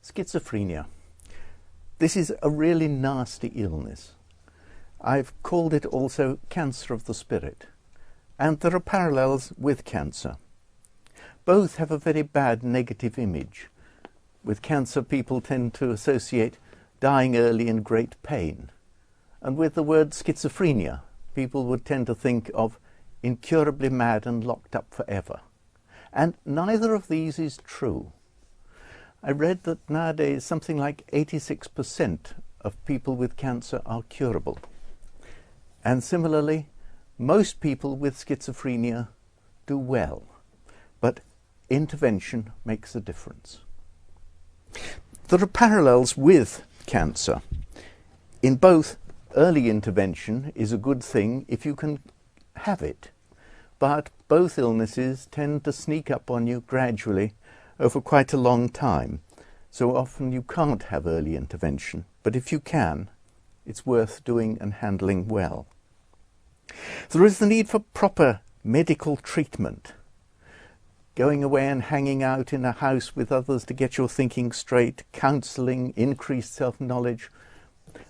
Schizophrenia. This is a really nasty illness. I've called it also cancer of the spirit, and there are parallels with cancer. Both have a very bad negative image. With cancer, people tend to associate dying early in great pain, and with the word schizophrenia, people would tend to think of incurably mad and locked up forever. And neither of these is true. I read that nowadays something like 86% of people with cancer are curable. And similarly, most people with schizophrenia do well, but intervention makes a difference. There are parallels with cancer. In both, early intervention is a good thing if you can have it, but both illnesses tend to sneak up on you gradually over quite a long time. So often you can't have early intervention, but if you can, it's worth doing and handling well. There is the need for proper medical treatment. Going away and hanging out in a house with others to get your thinking straight, counselling, increased self-knowledge.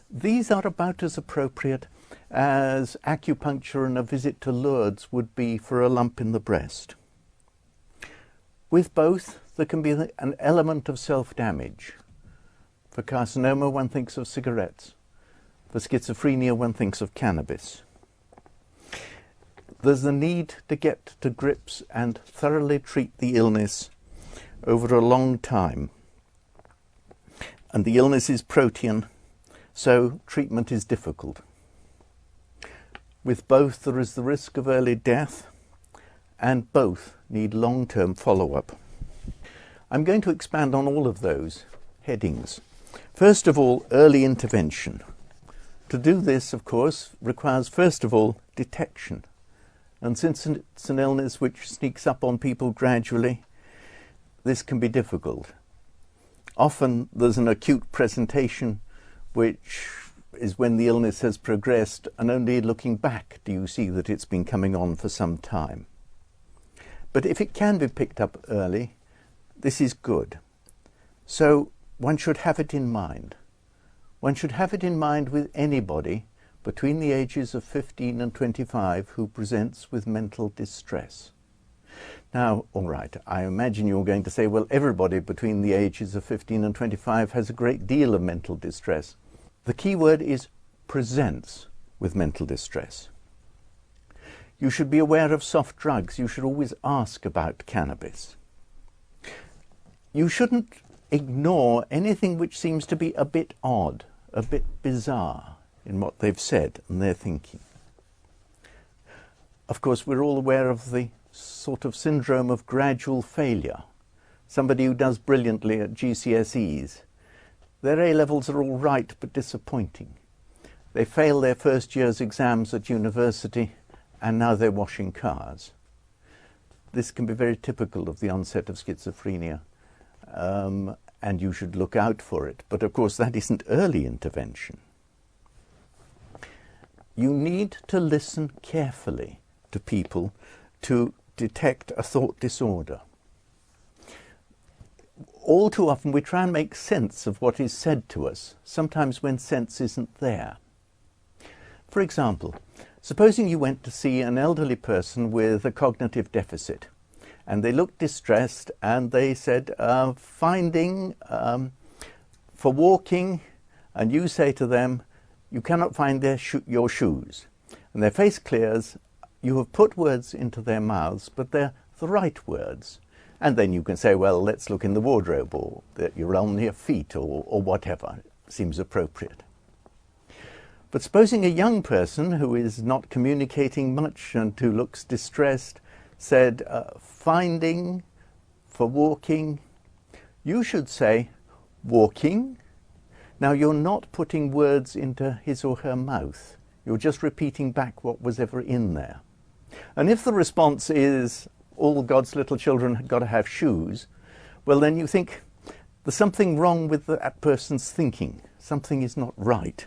These are about as appropriate as acupuncture and a visit to Lourdes would be for a lump in the breast. With both, there can be an element of self-damage. For carcinoma, one thinks of cigarettes. For schizophrenia, one thinks of cannabis. There's the need to get to grips and thoroughly treat the illness over a long time. And the illness is protean, so treatment is difficult. With both, there is the risk of early death, and both need long-term follow-up. I'm going to expand on all of those headings. First of all, early intervention. To do this, of course, requires first of all detection. And since it's an illness which sneaks up on people gradually, this can be difficult. Often there's an acute presentation, which is when the illness has progressed, and only looking back do you see that it's been coming on for some time. But if it can be picked up early, this is good. So one should have it in mind. One should have it in mind with anybody between the ages of 15 and 25 who presents with mental distress. Now, all right, I imagine you're going to say, well, everybody between the ages of 15 and 25 has a great deal of mental distress. The key word is presents with mental distress. You should be aware of soft drugs. You should always ask about cannabis. You shouldn't ignore anything which seems to be a bit odd, a bit bizarre in what they've said and their thinking. Of course, we're all aware of the sort of syndrome of gradual failure. Somebody who does brilliantly at GCSEs. Their A-levels are all right, but disappointing. They fail their first year's exams at university, and now they're washing cars. This can be very typical of the onset of schizophrenia, and you should look out for it. But of course, that isn't early intervention. You need to listen carefully to people to detect a thought disorder. All too often we try and make sense of what is said to us, sometimes when sense isn't there. For example, supposing you went to see an elderly person with a cognitive deficit, and they looked distressed, and they said, finding for walking, and you say to them, you cannot find your shoes. And their face clears, you have put words into their mouths, but they're the right words. And then you can say, well, let's look in the wardrobe, or that you're on your feet, or whatever seems appropriate. But supposing a young person who is not communicating much and who looks distressed said, finding for walking, you should say, walking. Now, you're not putting words into his or her mouth. You're just repeating back what was ever in there. And if the response is, all God's little children have got to have shoes, well, then you think there's something wrong with that person's thinking. Something is not right.